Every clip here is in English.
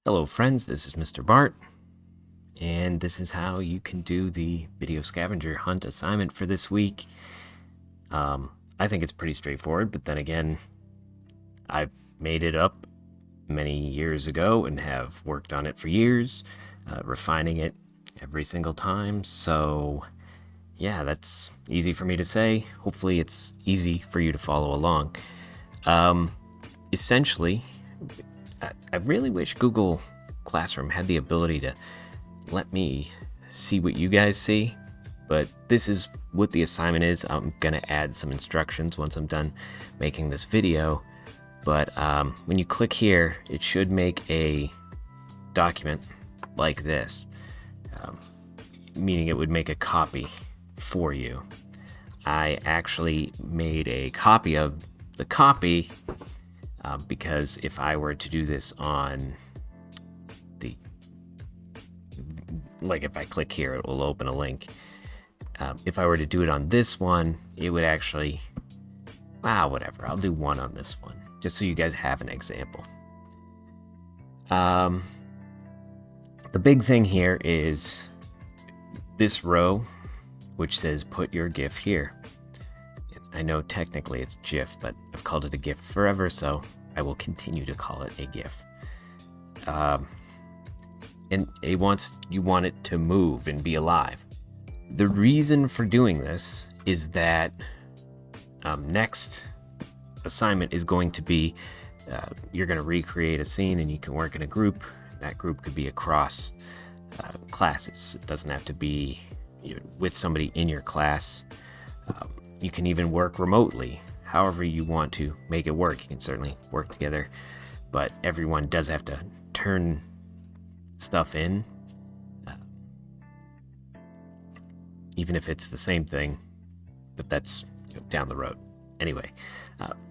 Hello friends, this is Mr. Bart, and this is how you can do the video scavenger hunt assignment for this week. I think it's pretty straightforward, but then again, I've made it up many years ago and have worked on it for years, refining it every single time. So yeah, that's easy for me to say. Hopefully it's easy for you to follow along. Essentially, I really wish Google Classroom had the ability to let me see what you guys see, but this is what the assignment is. I'm gonna add some instructions once I'm done making this video, but when you click here, it should make a document like this, meaning it would make a copy for you. I actually made a copy of the copy because if I were to do this on the, like if I click here, it will open a link. If I were to do it on this one, it would actually, whatever, I'll do one on this one, just so you guys have an example. The big thing here is this row, which says put your GIF here. I know technically it's GIF, but I've called it a GIF forever, so I will continue to call it a GIF. And you want it to move and be alive. The reason for doing this is that next assignment is going to be, you're going to recreate a scene and you can work in a group. That group could be across classes. It doesn't have to be with somebody in your class. You can even work remotely, however you want to make it work. You can certainly work together, but everyone does have to turn stuff in, even if it's the same thing, but that's down the road. Anyway,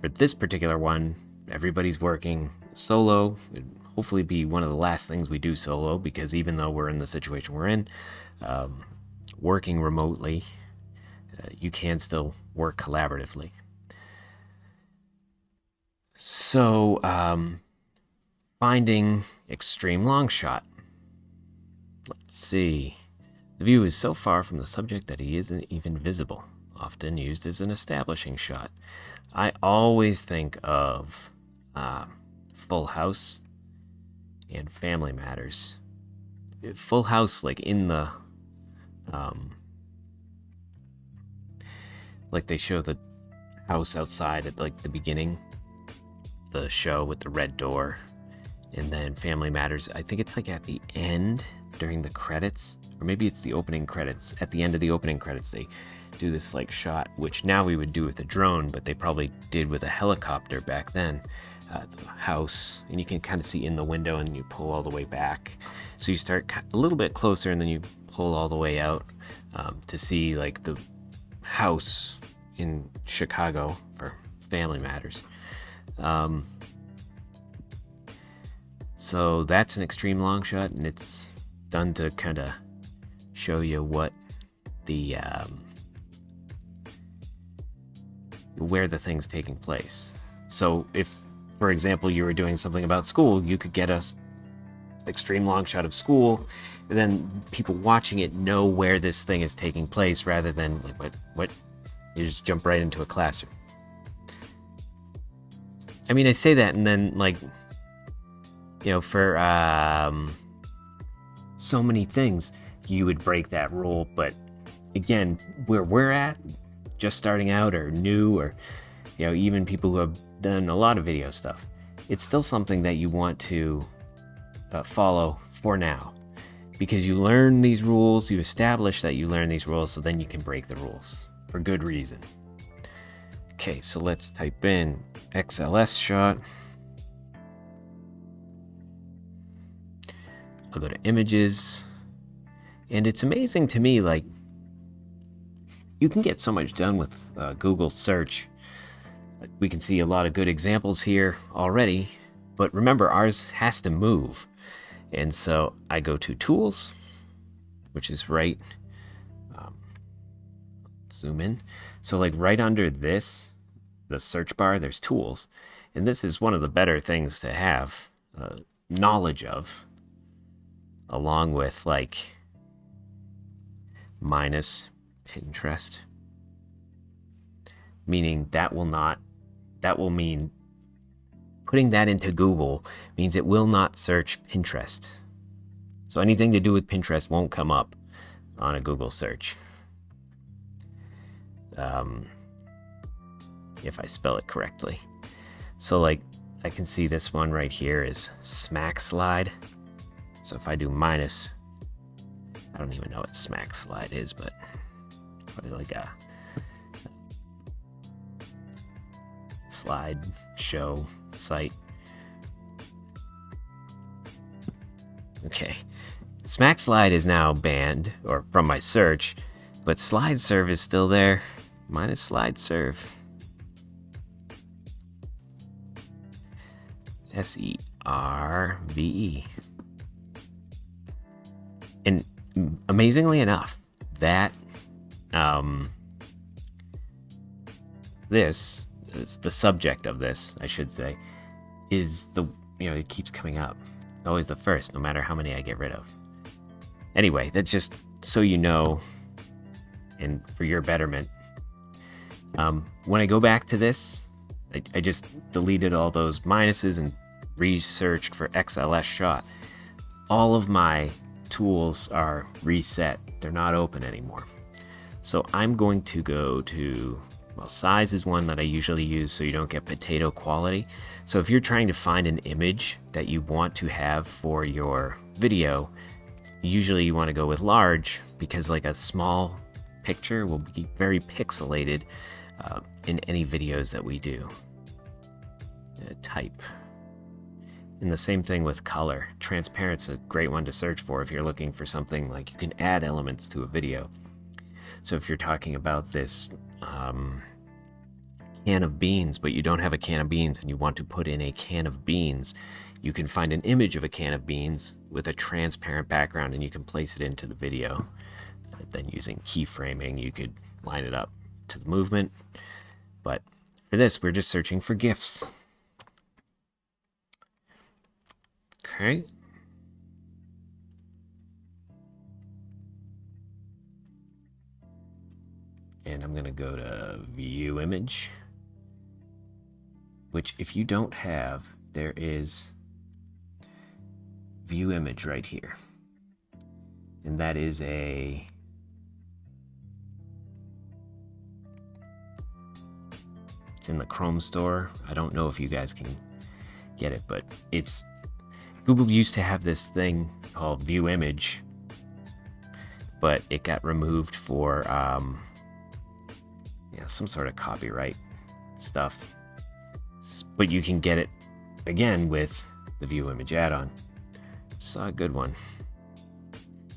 for this particular one, everybody's working solo. It'd hopefully be one of the last things we do solo, because even though we're in the situation we're in, working remotely, you can still work collaboratively. So, finding extreme long shot. Let's see. The view is so far from the subject that he isn't even visible, often used as an establishing shot. I always think of Full House and Family Matters. Full House, like in the like they show the house outside at like the beginning, the show with the red door, and then Family Matters, I think it's like at the end during the credits, or maybe it's the opening credits. At the end of the opening credits, they do this like shot, which now we would do with a drone, but they probably did with a helicopter back then. The house, and you can kind of see in the window, and you pull all the way back. So you start a little bit closer, and then you pull all the way out to see like the house in Chicago for Family Matters. So that's an extreme long shot, and it's done to kind of show you what the where the thing's taking place. So if, for example, you were doing something about school, you could get a extreme long shot of school, and then people watching it know where this thing is taking place, rather than like what you just jump right into a classroom. I mean, I say that, and then like, for so many things you would break that rule, but again, where we're at, just starting out or new, or even people who have done a lot of video stuff, it's still something that you want to follow for now, because you learn these rules, you establish that you learn these rules, so then you can break the rules for good reason. Okay, so let's type in XLS shot. I'll go to images, and it's amazing to me, like, you can get so much done with Google search. We can see a lot of good examples here already, but remember, ours has to move. And so I go to tools, which is right, zoom in. So like right under this, the search bar, there's tools. And this is one of the better things to have. knowledge of, along with like minus Pinterest, meaning that will mean putting that into Google means it will not search Pinterest. So anything to do with Pinterest won't come up on a Google search. If I spell it correctly. So like I can see this one right here is Smack Slide. So if I do minus, I don't even know what Smack Slide is, but probably like a slide show site. Okay, Smack Slide is now banned, or from my search, but Slide Serve is still there. Minus Slide Serve. SERVE. And amazingly enough, that this is the subject of this, I should say, is the, it keeps coming up. Always the first, no matter how many I get rid of. Anyway, that's just so you know, and for your betterment. When I go back to this, I just deleted all those minuses and researched for XLS shot. All of my tools are reset. They're not open anymore. So I'm going to go to, well, size is one that I usually use so you don't get potato quality. So if you're trying to find an image that you want to have for your video, usually you want to go with large, because like a small picture will be very pixelated in any videos that we do. Type. And the same thing with color. Transparent's a great one to search for if you're looking for something like you can add elements to a video. So if you're talking about this can of beans, but you don't have a can of beans and you want to put in a can of beans, you can find an image of a can of beans with a transparent background and you can place it into the video. Then using keyframing, you could line it up to the movement. But for this, we're just searching for GIFs. Okay. And I'm going to go to View Image, which if you don't have, there is View Image right here. And that is it's in the Chrome store. I don't know if you guys can get it, but Google used to have this thing called View Image, but it got removed for some sort of copyright stuff. But you can get it again with the View Image add-on. Saw a good one.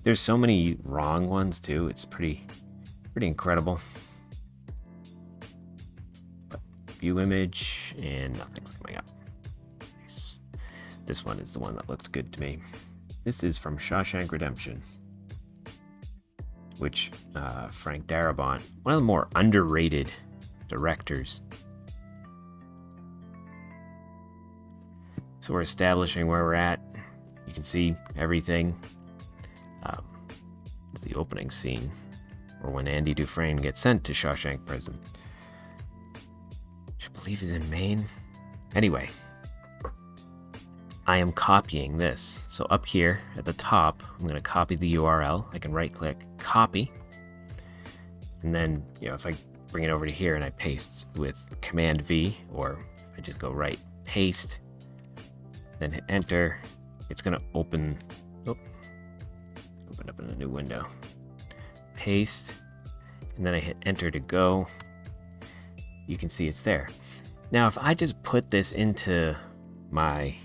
There's so many wrong ones too. It's pretty incredible. But View Image and nothing's coming up. Nice. This one is the one that looked good to me. This is from Shawshank Redemption, which Frank Darabont, one of the more underrated directors. So we're establishing where we're at. You can see everything. It's the opening scene, or when Andy Dufresne gets sent to Shawshank Prison, which I believe is in Maine. Anyway, I am copying this. So up here at the top, I'm going to copy the URL. I can right-click, copy, and then if I bring it over to here and I paste with Command V, or if I just go right, paste, then hit enter, it's going to open up in a new window. Paste, and then I hit enter to go. You can see it's there. Now if I just put this into my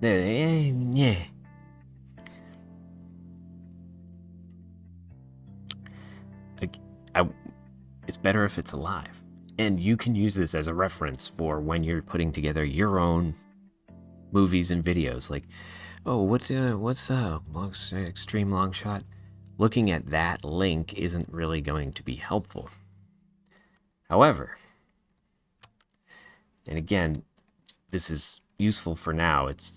it's better if it's alive. And you can use this as a reference for when you're putting together your own movies and videos. Like, oh, what's the extreme long shot? Looking at that link isn't really going to be helpful. However, and again, this is useful for now. It's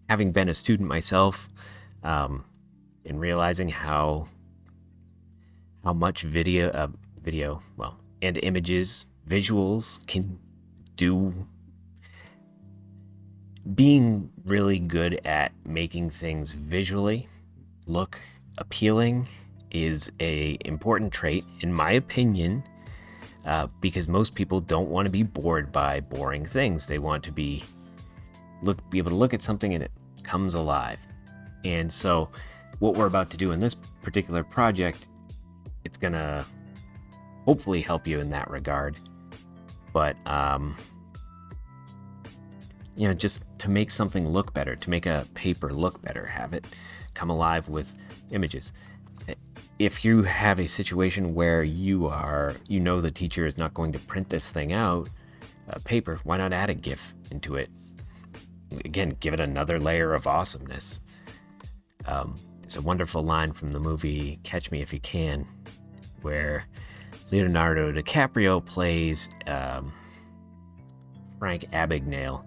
having been a student myself, and realizing how much video, well, and images, visuals can do. Being really good at making things visually look appealing is a important trait, in my opinion, because most people don't want to be bored by boring things. They want to be able to look at something and it comes alive. And so what we're about to do in this particular project, it's gonna hopefully help you in that regard. But just to make something look better, to make a paper look better, have it come alive with images. If you have a situation where the teacher is not going to print this thing out, paper, why not add a GIF into it? Again, give it another layer of awesomeness. There's a wonderful line from the movie Catch Me If You Can, where Leonardo DiCaprio plays Frank Abagnale,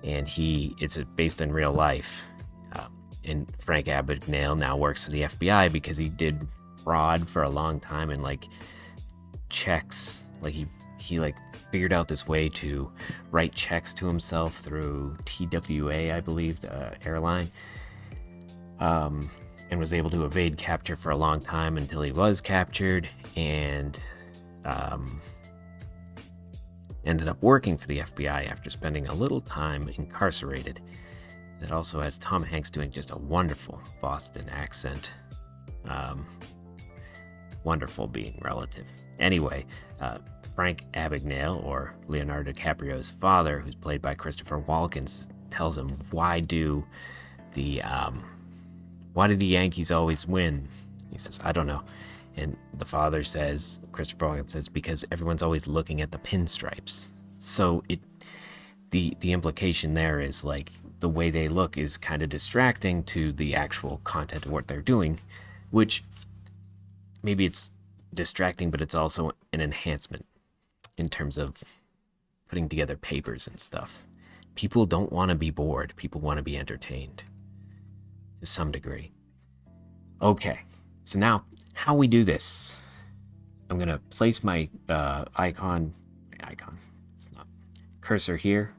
and it's based in real life. And Frank Abagnale now works for the FBI because he did fraud for a long time and checks. He figured out this way to write checks to himself through TWA, I believe, the airline, and was able to evade capture for a long time until he was captured, and ended up working for the FBI after spending a little time incarcerated. It also has Tom Hanks doing just a wonderful Boston accent. Wonderful being relative. Anyway, Frank Abagnale, or Leonardo DiCaprio's father, who's played by Christopher Walken, tells him, why do the Yankees always win? He says, I don't know. And the father says, Christopher Walken says, because everyone's always looking at the pinstripes. So the implication there is the way they look is kind of distracting to the actual content of what they're doing, which maybe it's distracting, but it's also an enhancement in terms of putting together papers and stuff. People don't want to be bored. People want to be entertained to some degree. Okay, so now how we do this. I'm going to place my it's not cursor here.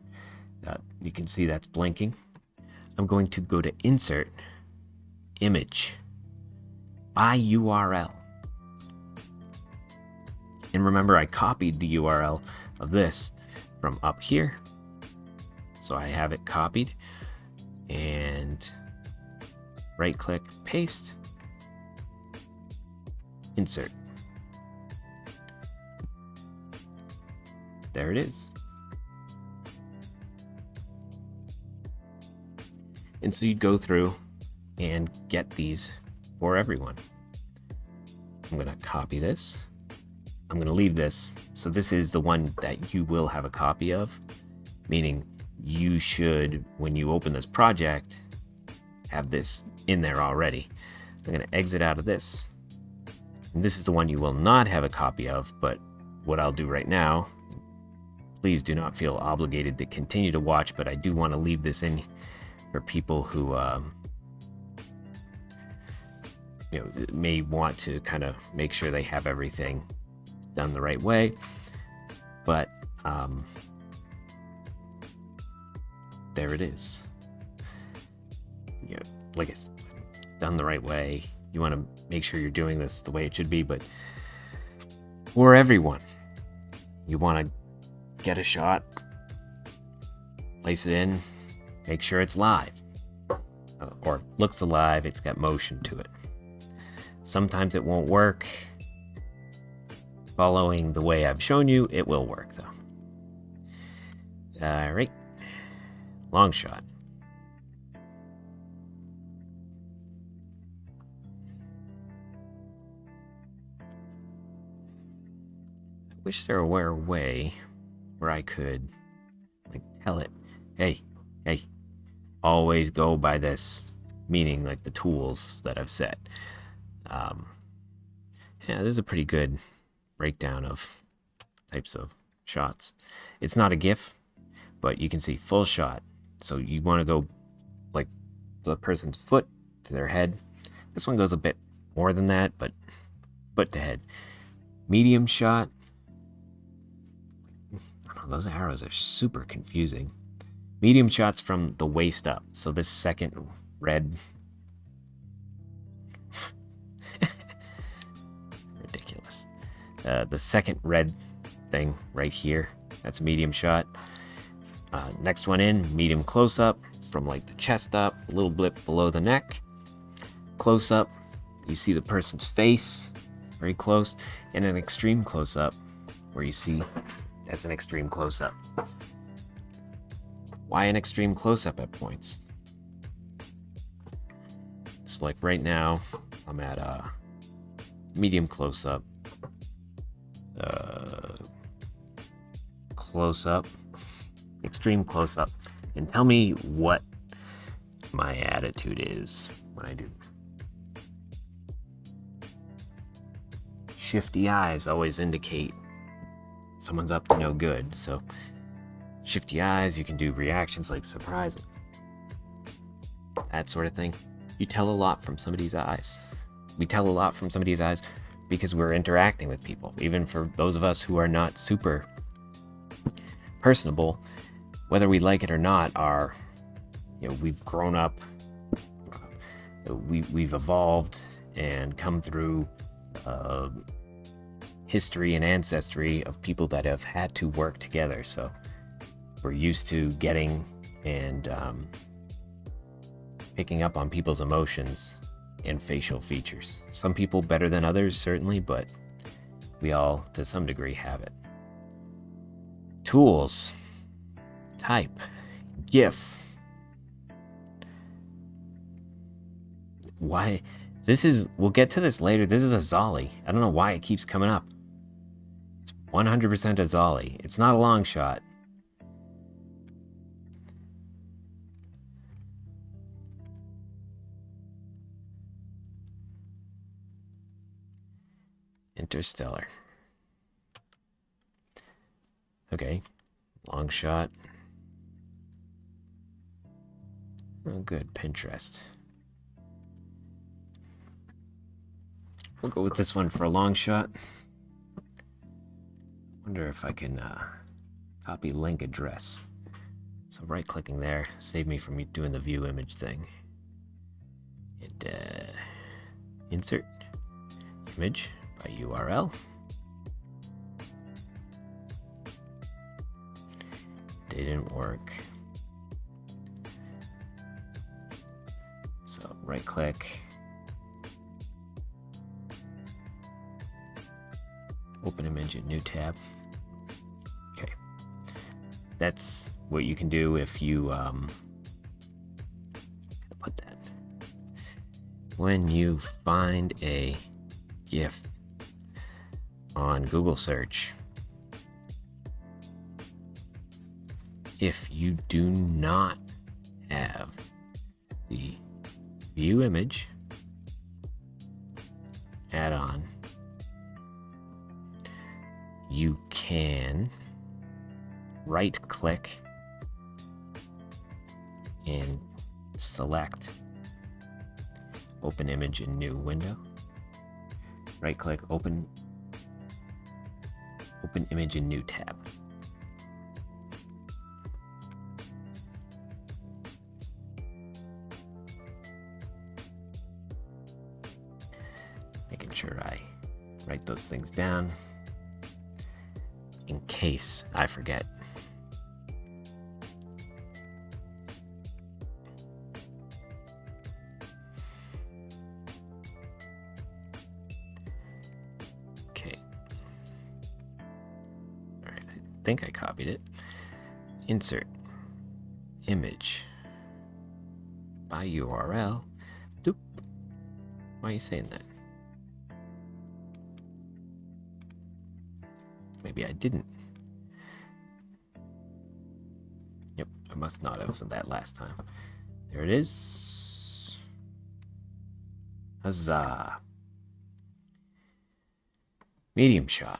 You can see that's blinking. I'm going to go to Insert, Image, by URL. And remember, I copied the URL of this from up here. So I have it copied, and right click, paste, insert. There it is. And so you'd go through and get these for everyone. I'm going to copy this. I'm going to leave this. So this is the one that you will have a copy of, meaning you should, when you open this project, have this in there already. I'm going to exit out of this. And this is the one you will not have a copy of, but what I'll do right now, please do not feel obligated to continue to watch, but I do want to leave this in for people who may want to kind of make sure they have everything done the right way. But there it is. Like it's done the right way. You want to make sure you're doing this the way it should be, but for everyone, you want to get a shot, place it in, make sure it's live, or looks alive, it's got motion to it. Sometimes it won't work. Following the way I've shown you, it will work though. All right, long shot. I wish there were a way where I could tell it, hey, always go by this, meaning the tools that I've set. Yeah, this is a pretty good breakdown of types of shots. It's not a GIF, but you can see full shot. So you want to go like the person's foot to their head. This one goes a bit more than that, but foot to head. Medium shot. I don't know, those arrows are super confusing. Medium shots from the waist up. So this second red. Ridiculous. The second red thing right here. That's a medium shot. Next one in, medium close up from like the chest up, a little blip below the neck. Close up, you see the person's face very close, and an extreme close up where you see that's an extreme close up. Why an extreme close up at points? It's like right now, I'm at medium close up. Close up, extreme close up, and tell me what my attitude is when I do. Shifty eyes always indicate someone's up to no good. So shifty eyes, you can do reactions like surprise, that sort of thing. You tell a lot from somebody's eyes. We tell a lot from somebody's eyes because we're interacting with people. Even for those of us who are not super personable, whether we like it or not, we've grown up, we've evolved and come through history and ancestry of people that have had to work together. So we're used to getting and picking up on people's emotions and facial features. Some people better than others, certainly, but we all, to some degree, have it. Tools. Type. GIF. Why? We'll get to this later. This is a Zolly. I don't know why it keeps coming up. It's 100% a Zolly. It's not a long shot. Interstellar. Okay. Long shot. Oh, good. Pinterest. We'll go with this one for a long shot. Wonder if I can copy link address. So right-clicking there, save me from doing the view image thing. And insert image by URL. Didn't work. So right-click. Open image in new tab. Okay. That's what you can do if you put that. When you find a GIF on Google search, if you do not have the view image add-on, you can right-click and select open image in new window. Right-click, open image in new tab. Making sure I write those things down in case I forget. Okay. All right, I think I copied it. Insert image by URL. Doop. Why are you saying that? Maybe I didn't. Yep, I must not have for that last time. There it is. Huzzah. Medium shot.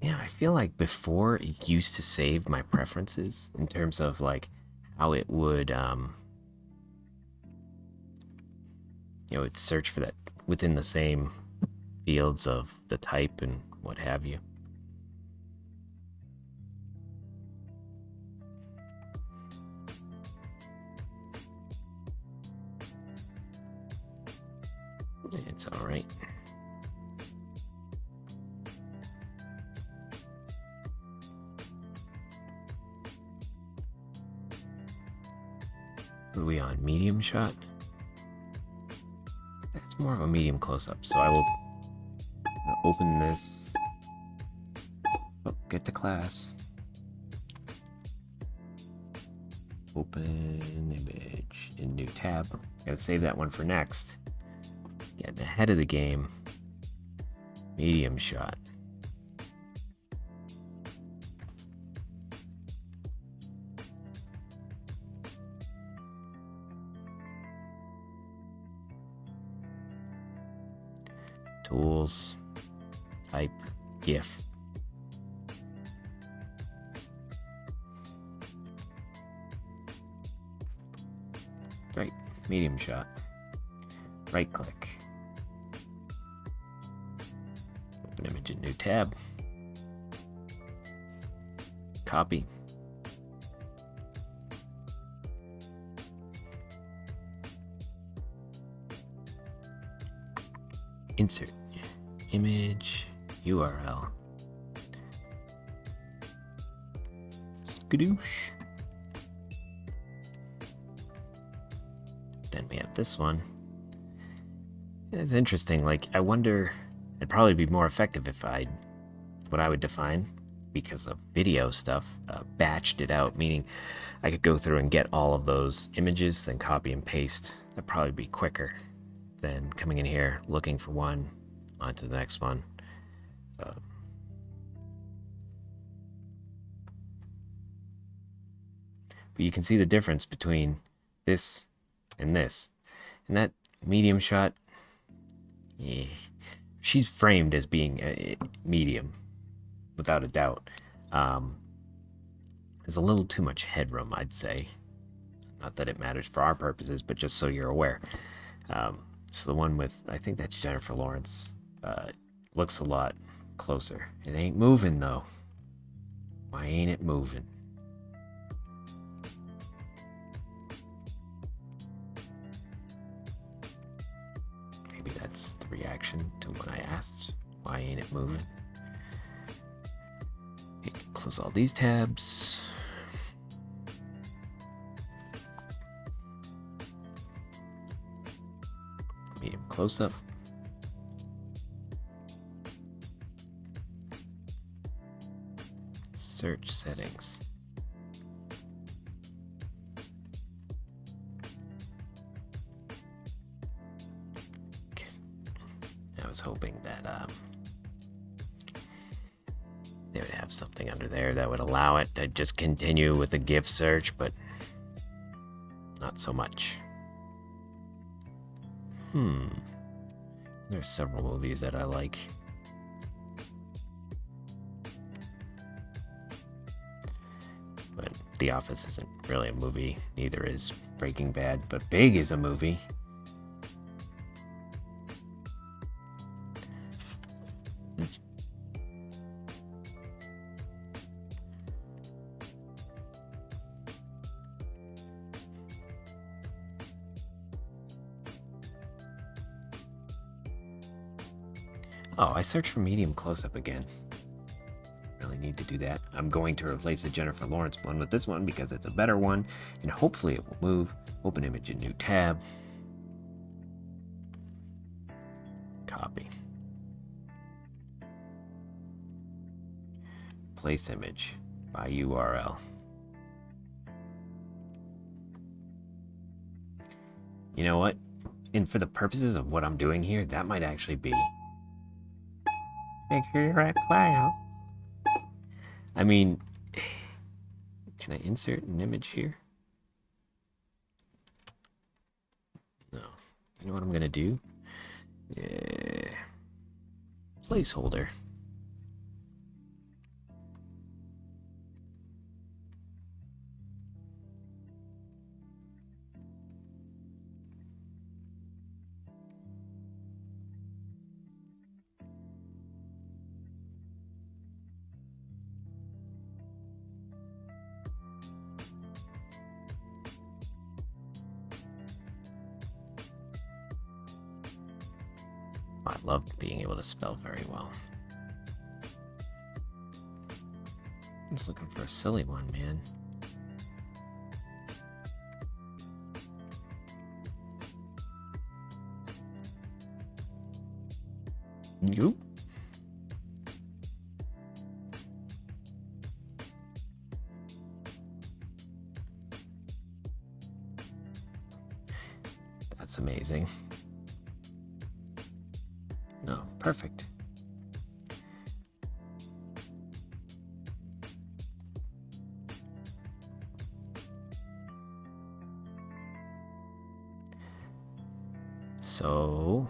Yeah, I feel like before it used to save my preferences in terms of like how it would it'd search for that within the same fields of the type and what have you. It's all right. What are we on? Medium shot? It's more of a medium close-up, so I will open this. Oh, get to class. Open image in new tab. Gotta save that one for next. Getting ahead of the game. Medium shot. Tools. Type. GIF. Right. Medium shot. Right click. Open image in new tab. Copy. Insert image URL. Skadoosh. Then we have this one. It's interesting. Like, I wonder, it'd probably be more effective if what I would define, because of video stuff, batched it out, meaning I could go through and get all of those images, then copy and paste. That'd probably be quicker than coming in here, looking for one, onto the next one. But you can see the difference between this and this. And that medium shot, yeah, she's framed as being a medium, without a doubt. There's a little too much headroom, I'd say. Not that it matters for our purposes, but just so you're aware. So the one with, I think that's Jennifer Lawrence, looks a lot closer. It ain't moving, though. Why ain't it moving? Maybe that's the reaction to when I asked, why ain't it moving? Okay, close all these tabs. Medium close-up. Search settings. Okay. I was hoping that they would have something under there that would allow it to just continue with the GIF search, but not so much. There's several movies that I like. But The Office isn't really a movie, neither is Breaking Bad, but Big is a movie. Oh, I searched for medium close-up again. Really need to do that. I'm going to replace the Jennifer Lawrence one with this one because it's a better one, and hopefully it will move. Open image in new tab. Copy. Place image by URL. You know what? And for the purposes of what I'm doing here, that might actually be... Make sure you're at class. I mean, can I insert an image here? No. You know what I'm gonna do? Yeah. Placeholder. I love being able to spell very well. I'm just looking for a silly one, man. Nope. That's amazing. No, perfect. So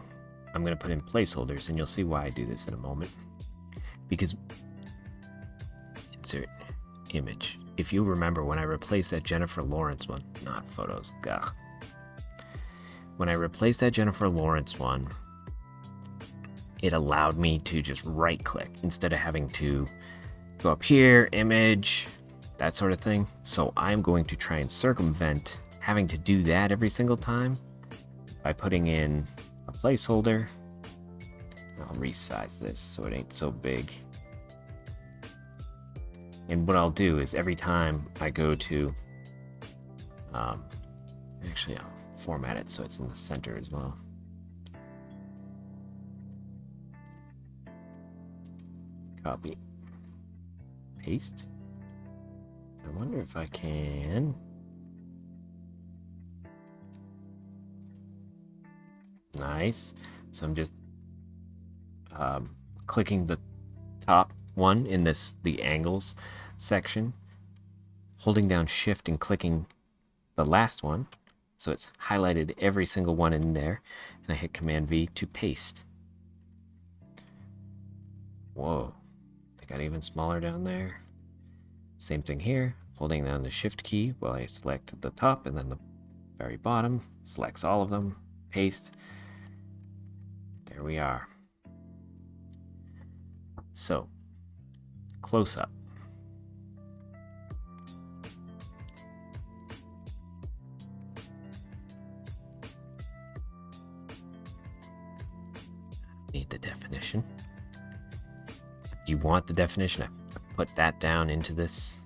I'm going to put in placeholders, and you'll see why I do this in a moment. Because insert image. If you remember, when I replaced that Jennifer Lawrence one, not photos, gah. When I replaced that Jennifer Lawrence one, it allowed me to just right click instead of having to go up here, image, that sort of thing. So I'm going to try and circumvent having to do that every single time by putting in a placeholder. I'll resize this so it ain't so big. And what I'll do is every time I go to, actually I'll format it so it's in the center as well. Copy, paste. I wonder if I can. Nice. So I'm just clicking the top one in the angles section, holding down shift and clicking the last one, so it's highlighted every single one in there, and I hit Command V to paste. Whoa, they got even smaller down there. Same thing here, holding down the shift key while I select the top and then the very bottom, selects all of them, paste. There we are. So, close up. Need the definition. If you want the definition, I put that down into this.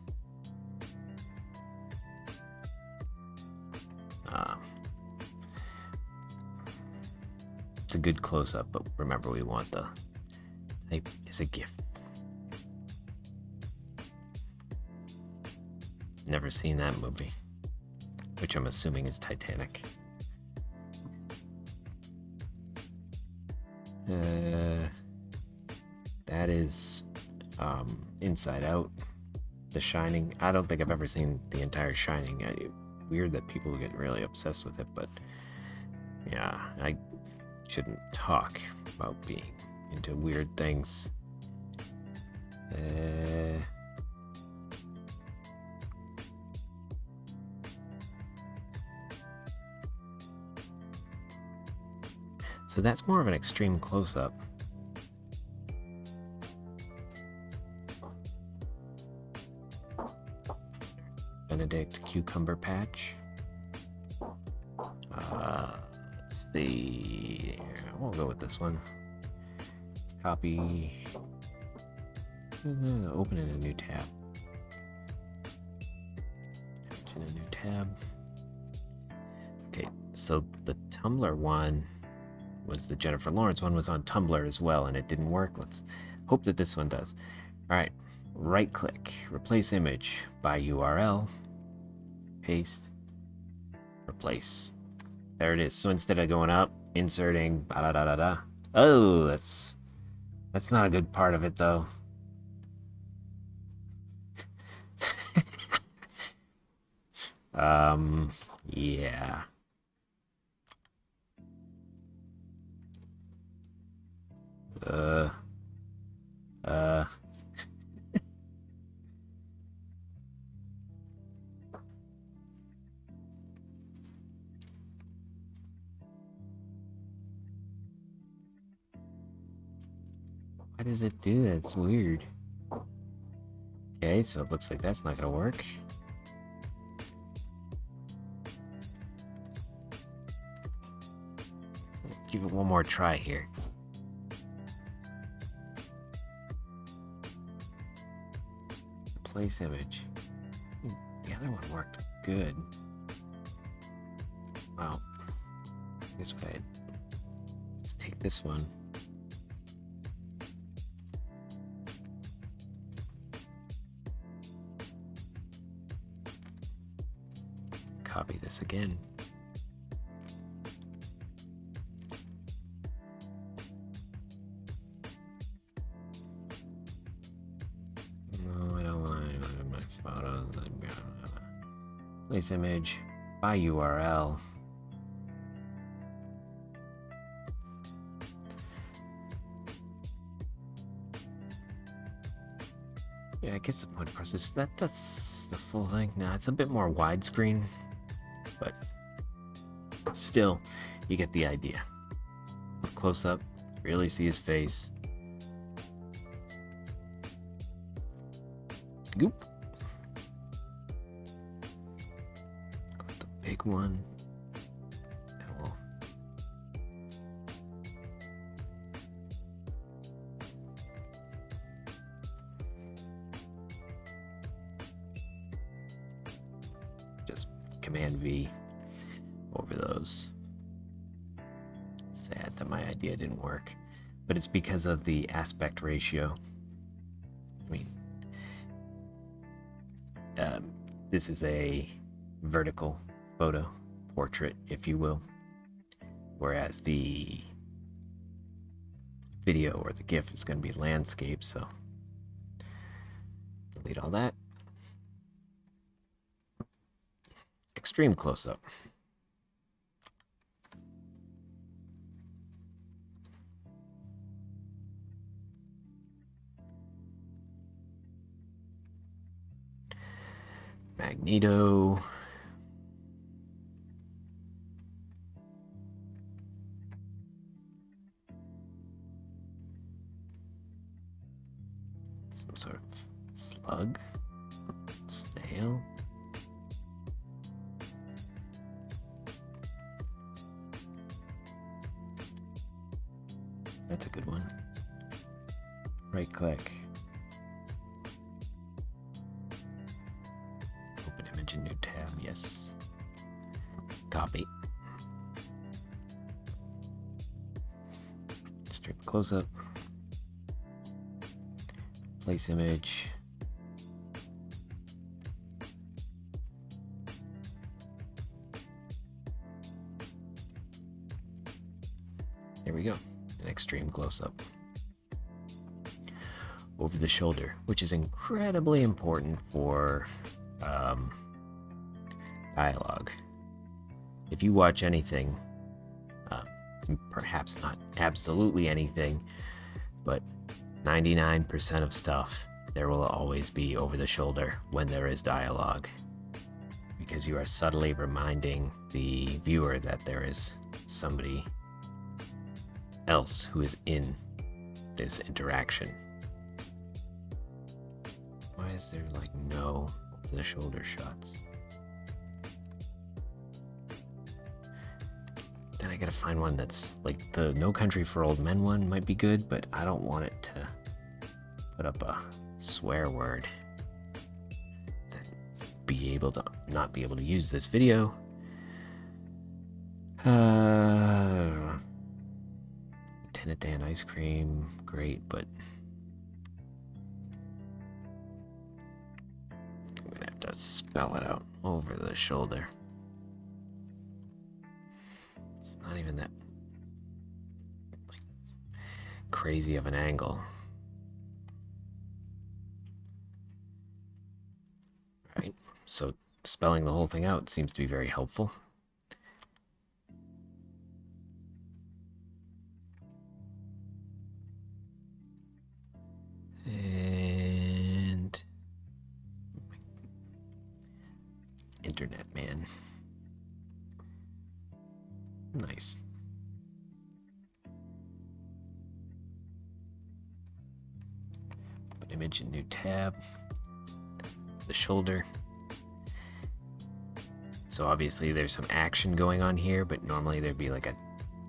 It's a good close-up, but remember we want the type is a GIF. Never seen that movie, which I'm assuming is Titanic. That is Inside Out, The Shining. I don't think I've ever seen the entire Shining. Weird that people get really obsessed with it, but yeah, I shouldn't talk about being into weird things. So that's more of an extreme close-up. Benedict Cucumber Patch. Let's see. We'll go with this one. Copy. Open in a new tab. In a new tab. Okay, so the Tumblr one was the Jennifer Lawrence one was on Tumblr as well, and it didn't work. Let's hope that this one does. All right, right click, replace image by URL, paste, replace. There it is. So instead of going up, inserting, oh, that's not a good part of it though. Yeah. Why does it do that? It's weird. Okay, so it looks like that's not gonna work. Give it one more try here. Place image. The other one worked good. Wow. This way. Let's take this one. Copy this again. No, I don't want any of my photos. Place image by URL. Yeah, it gets the point across. That's the full thing. Nah, it's a bit more widescreen, but still, you get the idea. Look close up, really see his face. Goop. Go with the big one. And we'll just Command V over those. Sad that my idea didn't work, but it's because of the aspect ratio. I mean, this is a vertical photo portrait, if you will, whereas the video or the GIF is going to be landscape. So delete all that. Extreme close-up. Magneto. Some sort of slug. Snail. That's a good one. Right click. Open image in new tab, yes. Copy. Straight close up. Place image. There we go. An extreme close up. Over the shoulder, which is incredibly important for dialogue. If you watch anything, perhaps not absolutely anything, but 99% of stuff, there will always be over the shoulder when there is dialogue, because you are subtly reminding the viewer that there is somebody else who is in this interaction. Why is there like no over the shoulder shots? Then I gotta find one that's like the No Country for Old Men one might be good, but I don't want it to put up a swear word. Then be able to not be able to use this video. Lieutenant Dan ice cream, great, but I'm gonna have to spell it out over the shoulder. It's not even that like crazy of an angle. Right, so spelling the whole thing out seems to be very helpful. And internet man. Nice. Put image in new tab. The shoulder. So obviously there's some action going on here, but normally there'd be like a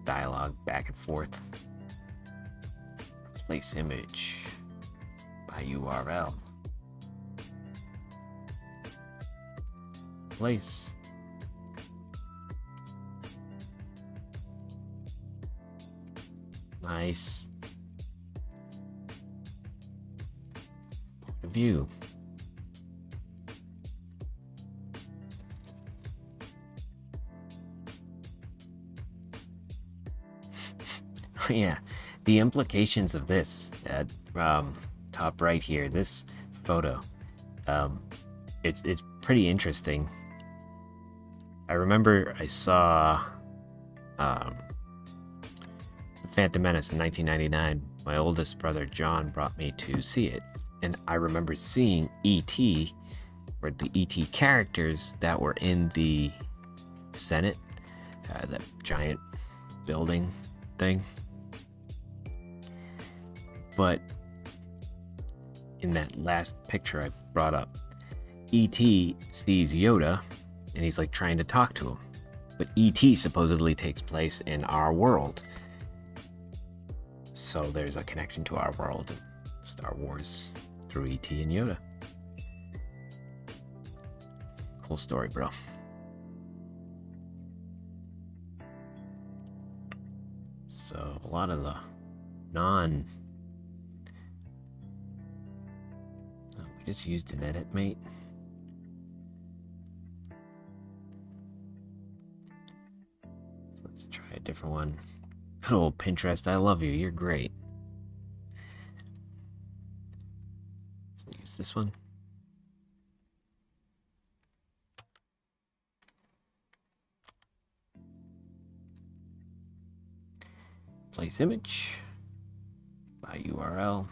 dialogue back and forth. Place image by URL. Place. Nice. Point of view. Yeah, the implications of this at top right here, this photo, it's pretty interesting. I remember I saw The Phantom Menace in 1999. My oldest brother John brought me to see it, and I remember seeing E.T., or the E.T. characters that were in the Senate, that giant building thing. But in that last picture I brought up, E.T. sees Yoda, and he's like trying to talk to him. But E.T. supposedly takes place in our world. So there's a connection to our world and Star Wars through E.T. and Yoda. Cool story, bro. So a lot of the we just used an edit mate. Let's try a different one. Good old Pinterest, I love you. You're great. So use this one. Place image by URL.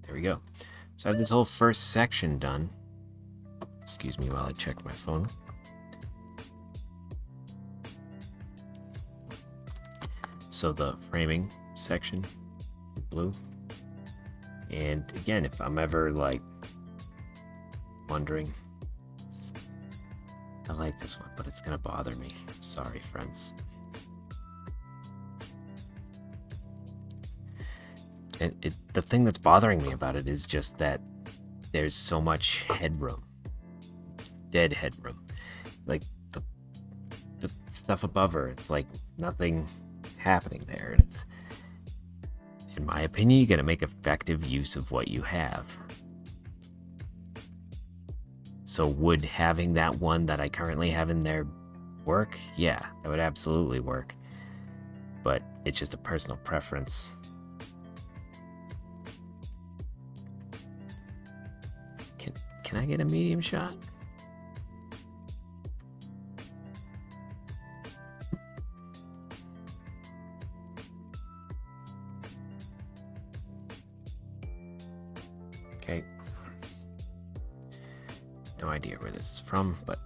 There we go. So I have this whole first section done. Excuse me while I check my phone. So the framing section, blue. And again, if I'm ever like wondering, I like this one, but it's gonna bother me. Sorry, friends. The thing that's bothering me about it is just that there's so much headroom, dead headroom. Like the stuff above her, it's like nothing happening there. And it's, in my opinion, you gotta make effective use of what you have. So would having that one that I currently have in there work? Yeah, that would absolutely work. But it's just a personal preference. Can I get a medium shot? Okay. No idea where this is from, but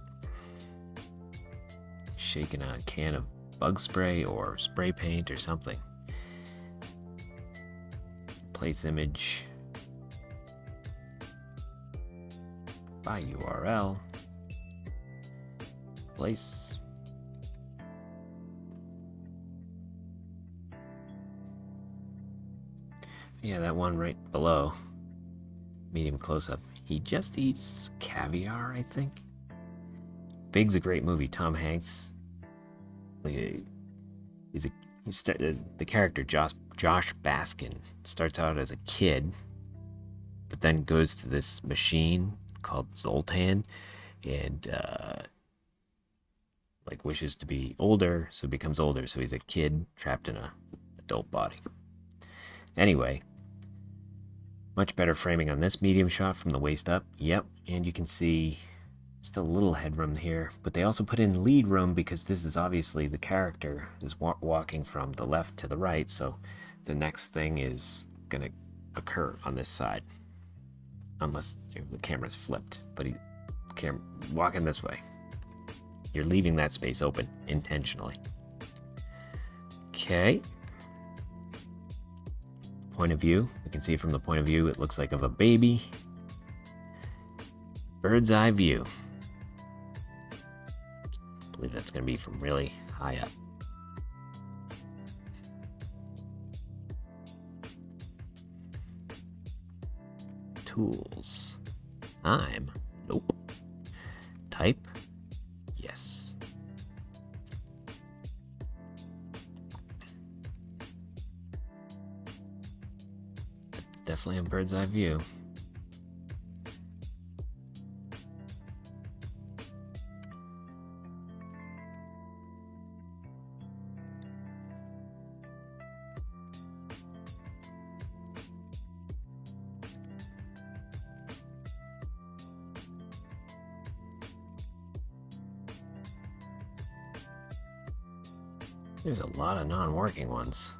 shaking a can of bug spray or spray paint or something. Place image by URL. Place. Yeah, that one right below. Medium close-up. He just eats caviar, I think. Big's a great movie. Tom Hanks. The character Josh Baskin starts out as a kid, but then goes to this machine called Zoltan, and like wishes to be older, so becomes older. So he's a kid trapped in a adult body. Anyway. Much better framing on this medium shot from the waist up. Yep, and you can see still a little headroom here, but they also put in lead room because this is obviously the character is walking from the left to the right, so the next thing is going to occur on this side. Unless the camera's flipped, but walking this way. You're leaving that space open intentionally. Okay. Point of view, we can see from the point of view it looks like of a baby. Bird's eye view. I believe that's going to be from really high up. Tools. Time. Nope. Type. Yes. That's definitely a bird's eye view. There's a lot of non-working ones.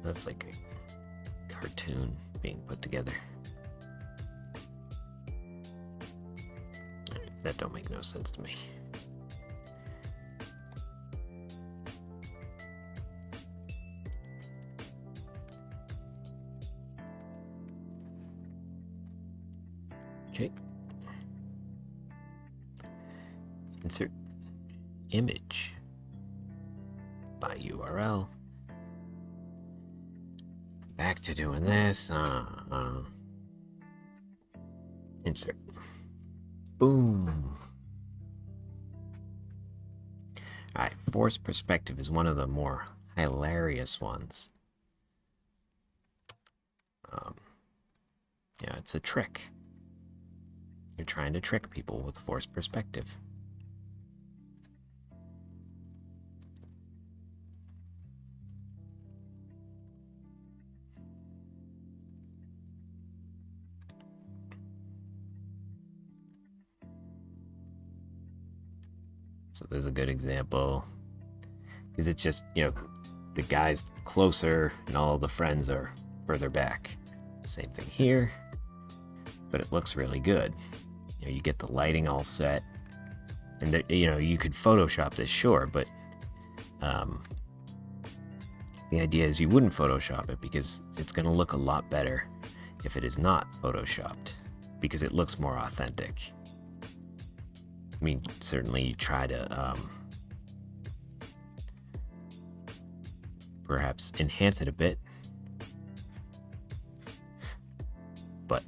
That's like a cartoon being put together. That don't make no sense to me. Okay. Insert image by URL. Back to doing this. Insert. Boom. Alright, forced perspective is one of the more hilarious ones. Yeah, it's a trick. You're trying to trick people with forced perspective. So there's a good example. Because it's just, you know, the guy's closer and all the friends are further back. Same thing here, but it looks really good. You know, you get the lighting all set, and you know, you could Photoshop this, sure, but the idea is you wouldn't Photoshop it because it's going to look a lot better if it is not Photoshopped, because it looks more authentic. I mean, certainly you try to perhaps enhance it a bit, but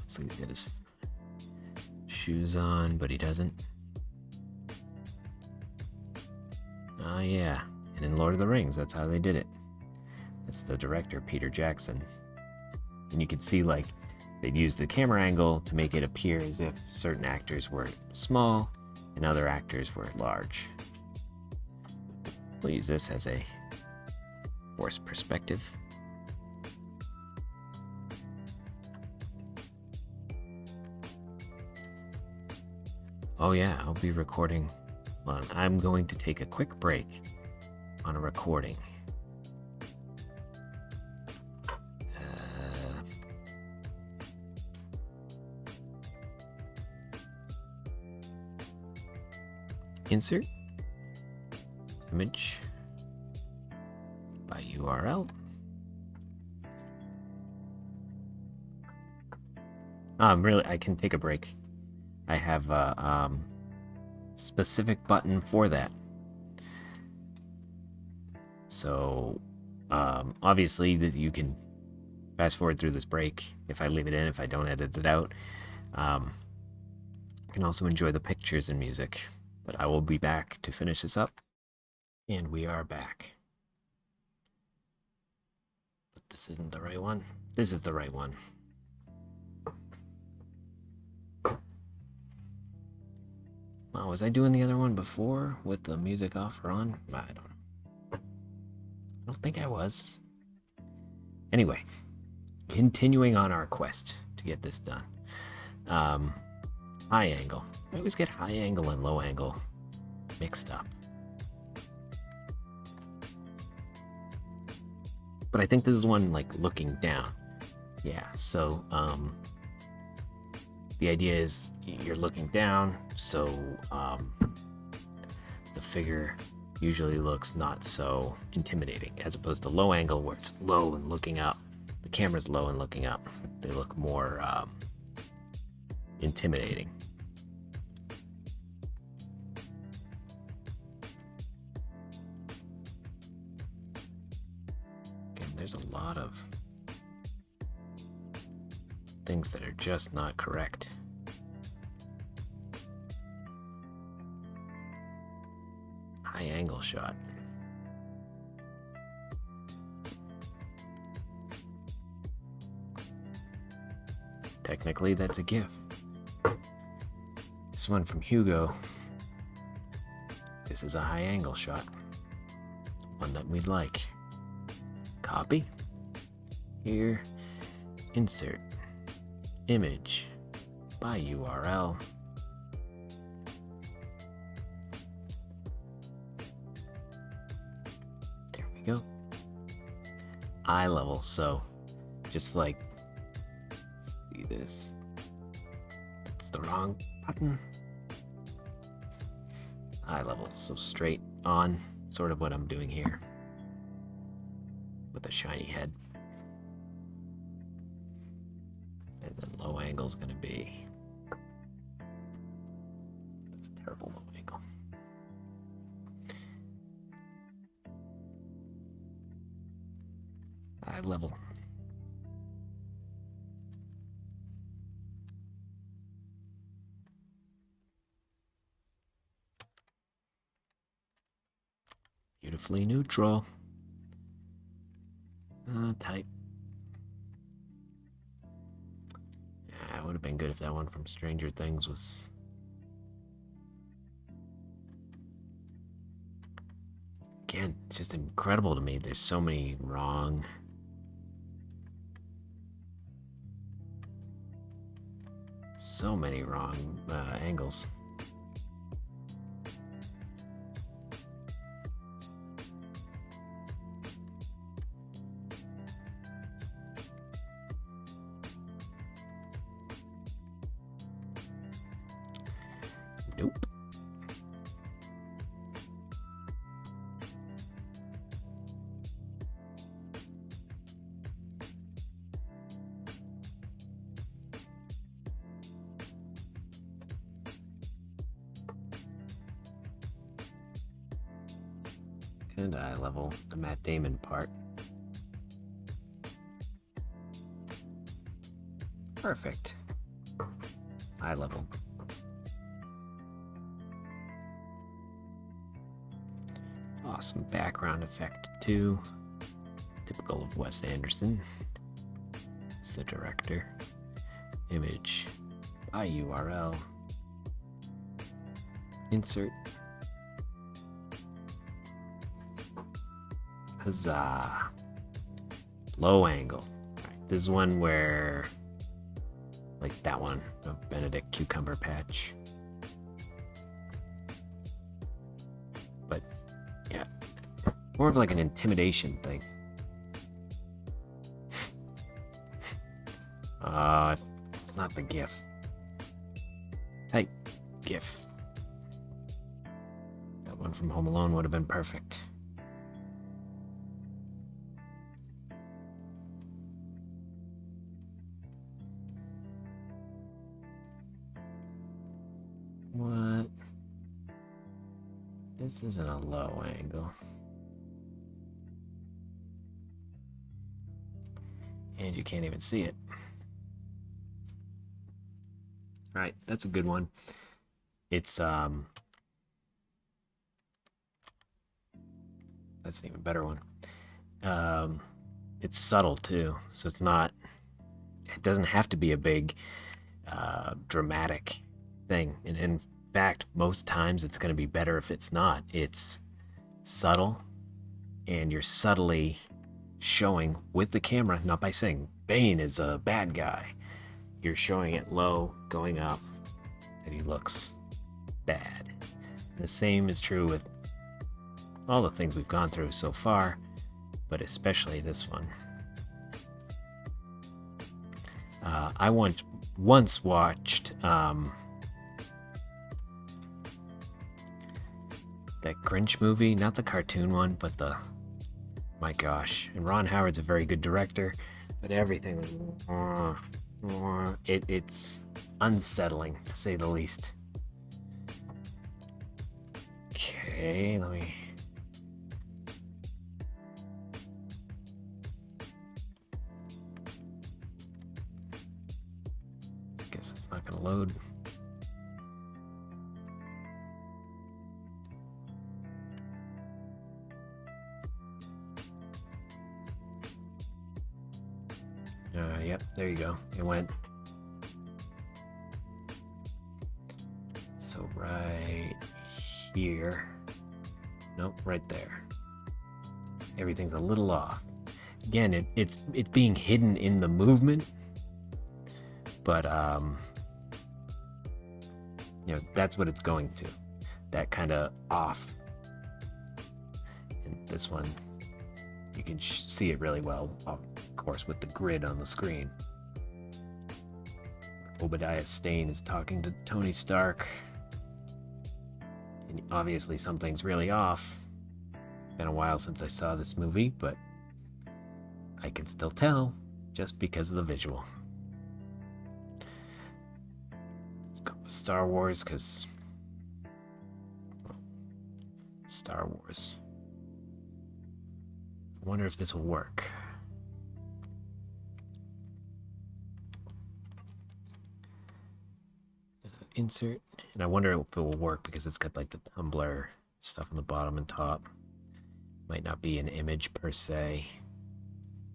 let's see, he's got his shoes on, but he doesn't. Oh yeah, and in Lord of the Rings, that's how they did it. That's the director, Peter Jackson. And you can see, like, they'd use the camera angle to make it appear as if certain actors were small and other actors were large. We'll use this as a forced perspective. Oh yeah, I'll be recording. Well, I'm going to take a quick break on a recording. Insert image by URL. I can take a break. I have a specific button for that. So obviously you can fast forward through this break if I leave it in, if I don't edit it out. You can also enjoy the pictures and music. But I will be back to finish this up. And we are back. But this isn't the right one. This is the right one. Wow, was I doing the other one before with the music off or on? I don't know. I don't think I was. Anyway, continuing on our quest to get this done. High angle. I always get high angle and low angle mixed up. But I think this is one like looking down. Yeah, so the idea is you're looking down, so the figure usually looks not so intimidating, as opposed to low angle where it's low and looking up. The camera's low and looking up. They look more intimidating. Again, there's a lot of things that are just not correct. High angle shot. Technically, that's a GIF. This one from Hugo. This is a high angle shot. One that we'd like. Copy. Here. Insert. Image. By URL. There we go. Eye level. So, just like, see this. It's the wrong button. Eye level. So straight on. Sort of what I'm doing here. With a shiny head. And then low angle is going to be. That's a terrible low angle. Eye level. Beautifully neutral. Type. Yeah, it would have been good if that one from Stranger Things was. Again, it's just incredible to me. There's so many wrong. So many wrong angles. Nope. And eye level, the Matt Damon part. Perfect. Eye level. Awesome background effect too. Typical of Wes Anderson. It's the director. Image. By URL. Insert. Huzzah. Low angle. Right, this is one where, like that one of Benedict Cucumber Patch. But yeah, more of like an intimidation thing. It's not the GIF. Type GIF. That one from Home Alone would have been perfect. What? This isn't a low angle. And you can't even see it. Right, that's a good one. It's that's an even better one. It's subtle too, so it doesn't have to be a big dramatic thing. And in fact, most times it's going to be better if it's not. It's subtle, and you're subtly showing with the camera, not by saying Bane is a bad guy. You're showing it low, going up, and he looks bad. The same is true with all the things we've gone through so far, but especially this one. I once watched the that Grinch movie, not the cartoon one, but the, my gosh. And Ron Howard's a very good director, but everything was, it's unsettling to say the least. Okay, let me. Guess it's not gonna load. Yep, there you go. It went. So right here. Nope, right there. Everything's a little off. Again, it's being hidden in the movement, but you know, that's what it's going to. That kind of off. And this one, you can see it really well, of course, with the grid on the screen. Obadiah Stane is talking to Tony Stark. And obviously something's really off. Been a while since I saw this movie, but I can still tell just because of the visual. Let's go with Star Wars, because Star Wars. I wonder if this will work. Insert, and I wonder if it will work because it's got like the Tumblr stuff on the bottom and top. Might not be an image per se,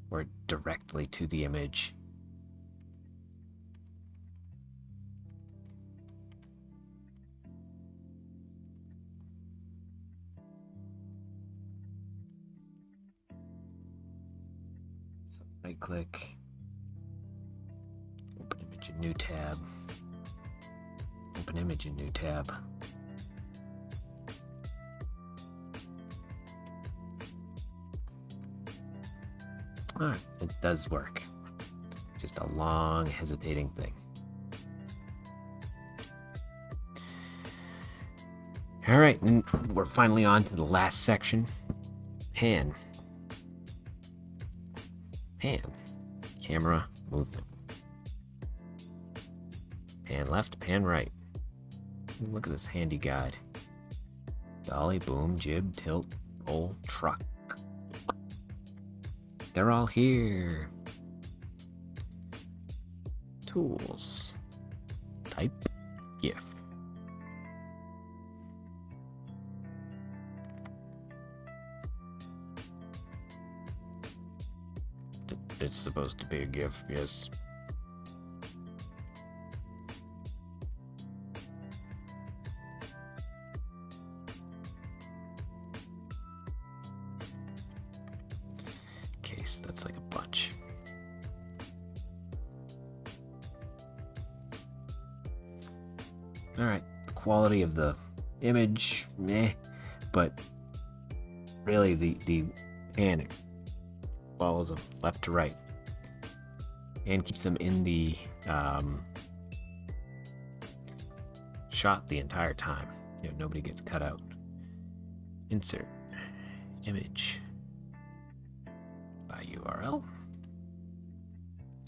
or directly to the image. So right click, open image in new tab. Open image in new tab. Alright, it does work. Just a long, hesitating thing. Alright, and we're finally on to the last section. Pan. Pan. Camera movement. Pan left, pan right. Look at this handy guide. Dolly, boom, jib, tilt, roll, truck. They're all here. Tools. Type, GIF. It's supposed to be a GIF, yes. So that's like a bunch. Alright, the quality of the image, meh, but really the pan follows them left to right and keeps them in the shot the entire time. You know, nobody gets cut out. Insert image. By URL.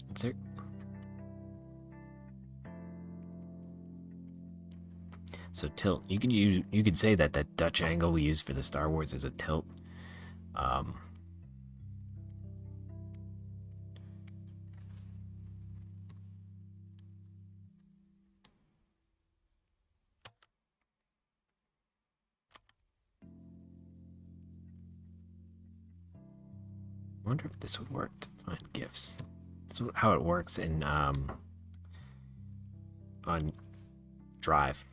Insert. So tilt. You could say that Dutch angle we use for the Star Wars is a tilt. I wonder if this would work to find GIFs. That's how it works in on Drive.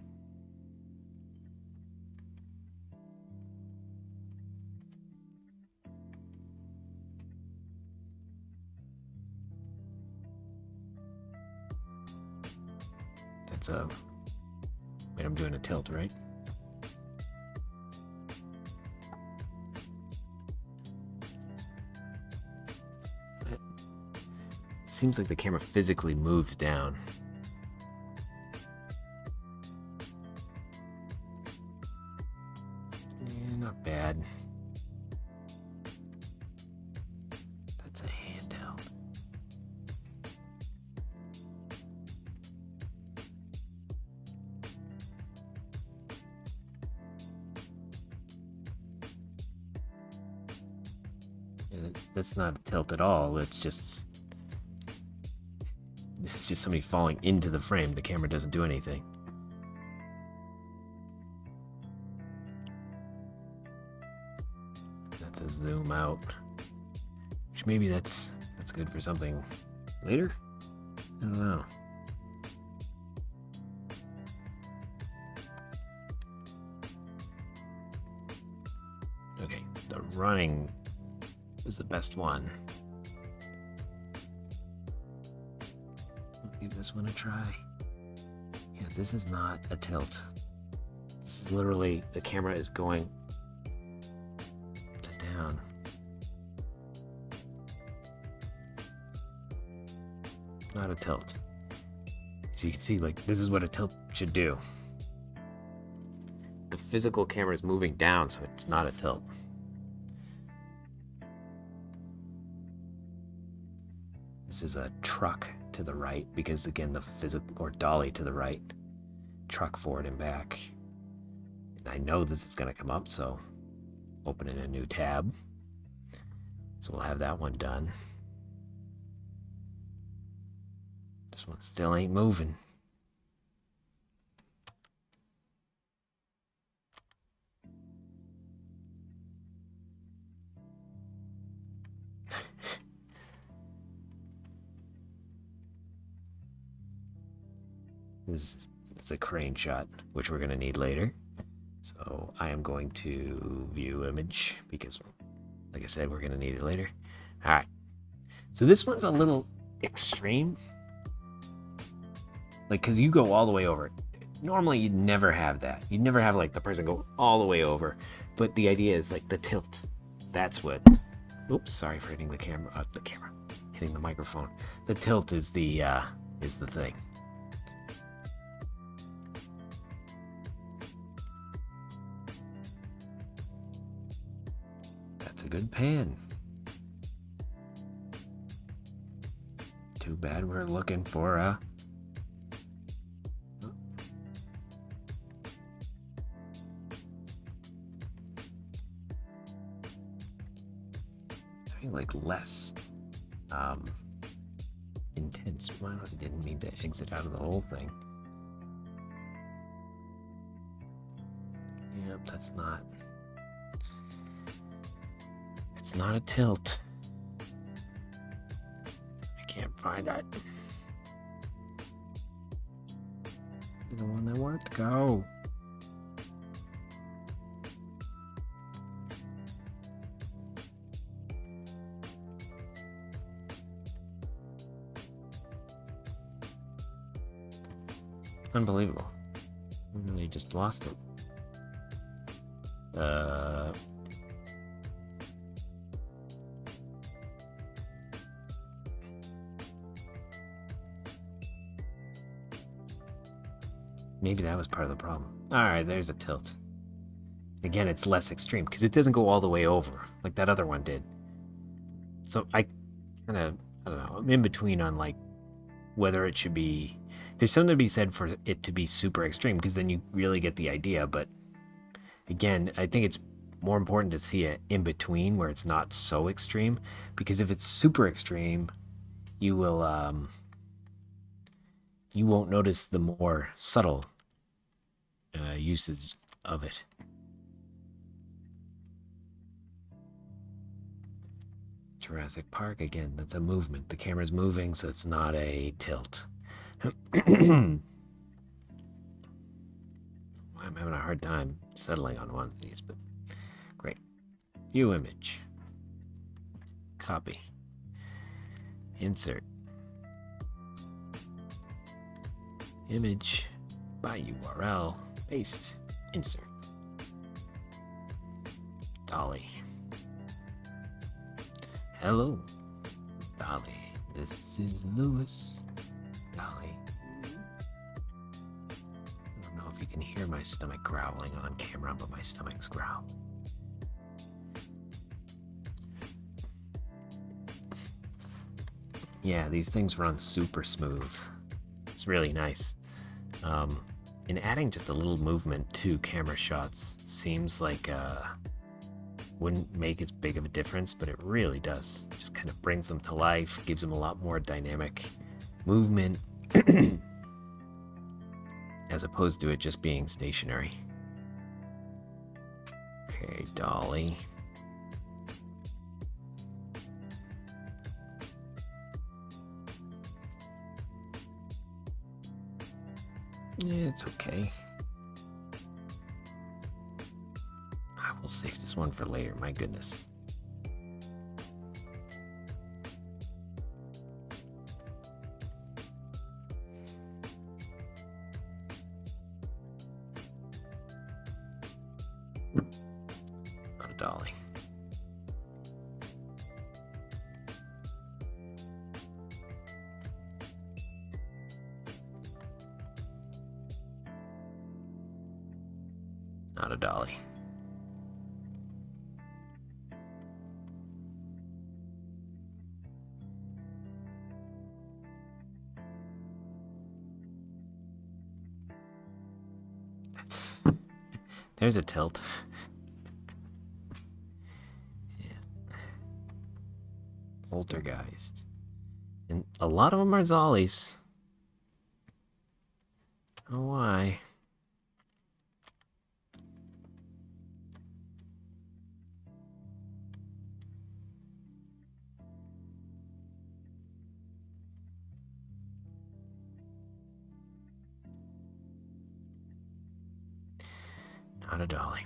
That's wait, I'm doing a tilt, right? Seems like the camera physically moves down. not bad. That's a handheld. That's not a tilt at all. It's just... This is just somebody falling into the frame. The camera doesn't do anything. That's a zoom out. Which maybe that's good for something later? I don't know. Okay, the running was the best one. I'll give this one a try. Yeah, this is not a tilt. This is literally, the camera is going to down. Not a tilt. So you can see, like, this is what a tilt should do. The physical camera is moving down, so it's not a tilt. This is a truck to the right, because again, the physical, or dolly to the right, truck forward and back. And I know this is going to come up, so opening a new tab. So we'll have that one done. This one still ain't moving. It's a crane shot, which we're going to need later. So I am going to view image because, like I said, we're going to need it later. All right. So this one's a little extreme. Like, because you go all the way over it. Normally, you'd never have that. You'd never have, like, the person go all the way over. But the idea is, like, the tilt. That's what... Oops, sorry for hitting the camera. Hitting the microphone. The tilt is the thing. That's a good pan. Too bad we're looking for a... like less intense. Well, I didn't mean to exit out of the whole thing. Yep, that's not... It's not a tilt. I can't find it. The one that worked. Go. Unbelievable. You just lost it. Maybe that was part of the problem. Alright, there's a tilt. Again, it's less extreme because it doesn't go all the way over like that other one did. So I kind of, I don't know, I'm in between on like whether it should be... There's something to be said for it to be super extreme because then you really get the idea. But again, I think it's more important to see it in between where it's not so extreme, because if it's super extreme, you will you won't notice the more subtle usage of it. Jurassic Park, again, that's a movement. The camera's moving, so it's not a tilt. I'm having a hard time settling on one of these, but great. View image. Copy. Insert. Image by URL. Paste. Insert. Dolly. Hello, Dolly. This is Lewis. Dolly. I don't know if you can hear my stomach growling on camera, but my stomach's growling. Yeah, these things run super smooth. It's really nice. And adding just a little movement to camera shots seems like wouldn't make as big of a difference, but it really does. Just kind of brings them to life, gives them a lot more dynamic movement, as opposed to it just being stationary. Okay, dolly. Yeah, it's okay. I will save this one for later, my goodness. Not a dolly. Not a dolly. There's a tilt. Yeah. Poltergeist. And a lot of them are zollies. Oh, why? Not a dolly.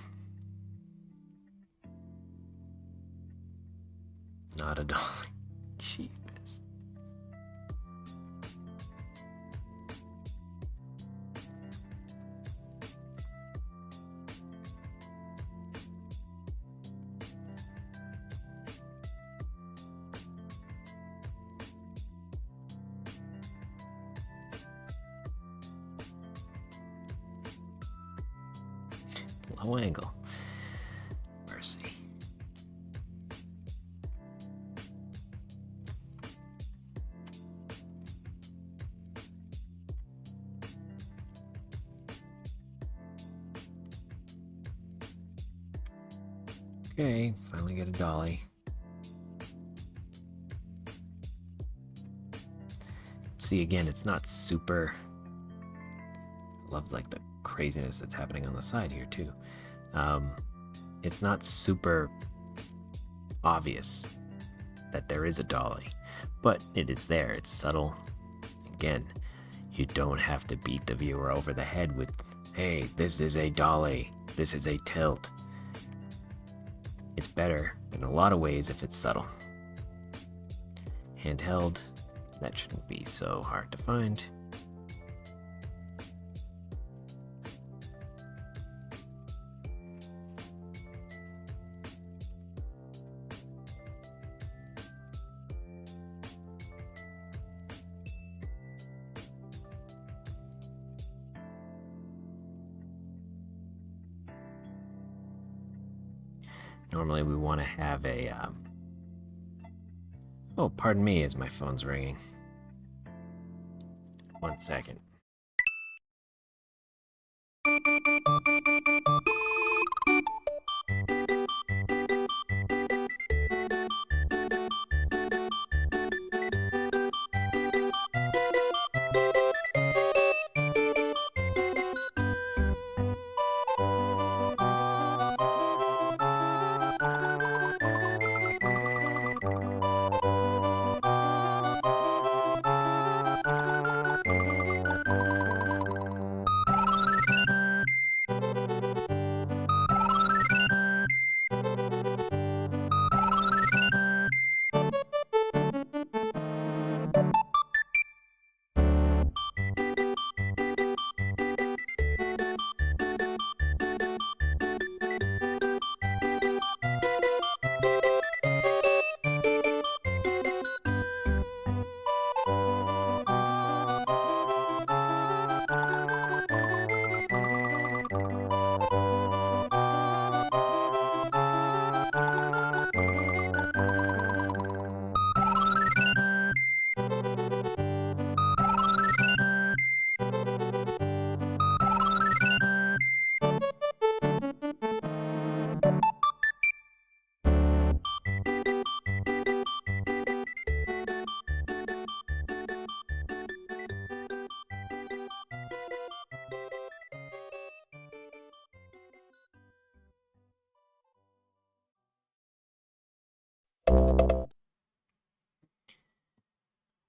Not a dolly. Jeez. Low angle. Mercy. Okay, finally get a dolly. See, again, it's not super. I love like the craziness that's happening on the side here too. It's not super obvious that there is a dolly, but it is there. It's subtle. Again, you don't have to beat the viewer over the head with, hey, this is a dolly, this is a tilt. It's better in a lot of ways if it's subtle. Handheld, that shouldn't be so hard to find. Normally we want to have a, oh, pardon me as my phone's ringing. 1 second.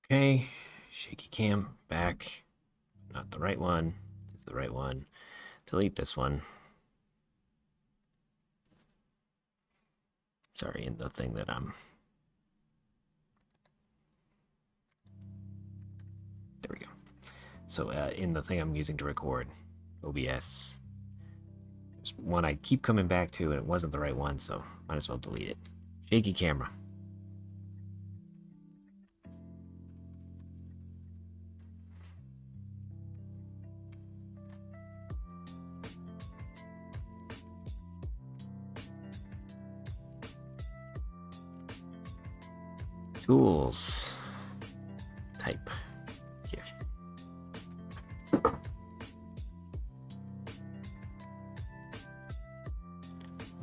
Okay, shaky cam, back. Not the right one. It's the right one. Delete this one. Sorry, in the thing that I'm... There we go. So in the thing I'm using to record, OBS, there's one I keep coming back to, and it wasn't the right one, so might as well delete it. Shaky camera. Tools. Type. GIF.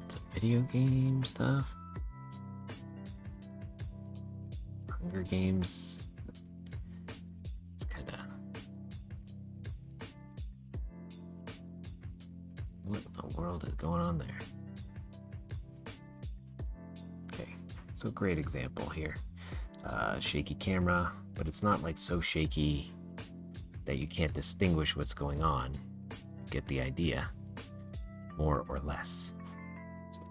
It's a video game stuff. Hunger Games. It's kind of... What in the world is going on there? Okay, so great example here. Shaky camera, but it's not like so shaky that you can't distinguish what's going on. Get the idea, more or less. So,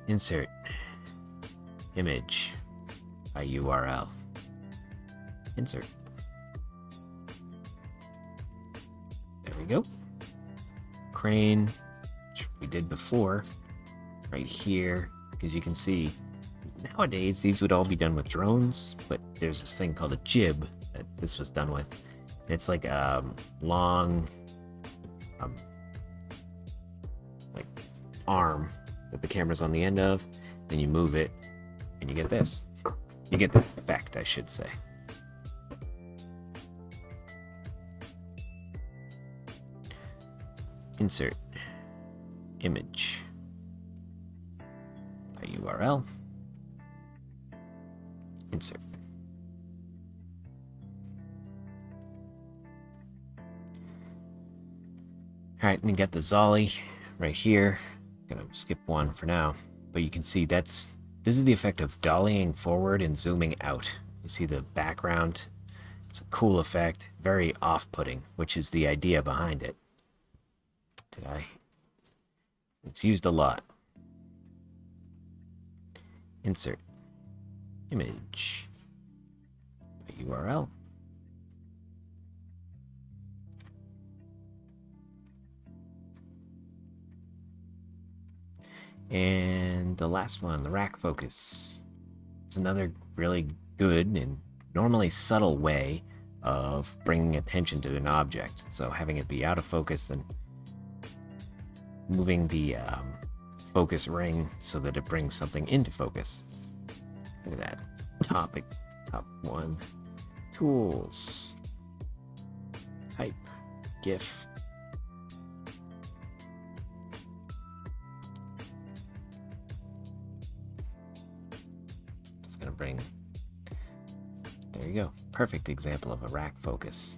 insert image by URL. Insert. There we go. Crane, which we did before, right here, because you can see nowadays these would all be done with drones, but there's this thing called a jib that this was done with. It's like a long like arm that the camera's on the end of, then you move it and you get this. You get this effect, I should say. Insert image by URL. Insert. Alright, and you got the Zolly right here. I'm gonna skip one for now, but you can see this is the effect of dollying forward and zooming out. You see the background. It's a cool effect, very off-putting, which is the idea behind it. It's used a lot. Insert image by URL. And the last one, the rack focus. It's another really good and normally subtle way of bringing attention to an object. So having it be out of focus and moving the focus ring so that it brings something into focus. Look at that. Topic, top one. Tools. Type. GIF. Just gonna bring... There you go. Perfect example of a rack focus.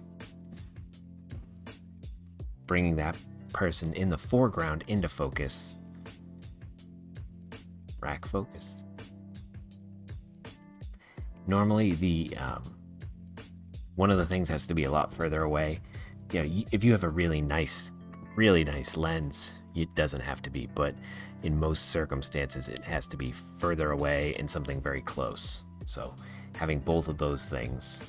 Bringing that person in the foreground into focus. Rack focus. Normally the one of the things has to be a lot further away. You know, if you have a really nice lens, it doesn't have to be, but in most circumstances it has to be further away and something very close. So having both of those things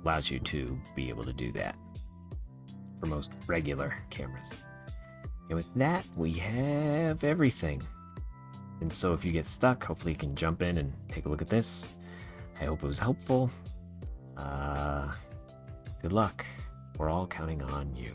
allows you to be able to do that for most regular cameras. And with that, we have everything. And so if you get stuck, hopefully you can jump in and take a look at this. I hope it was helpful. Good luck. We're all counting on you.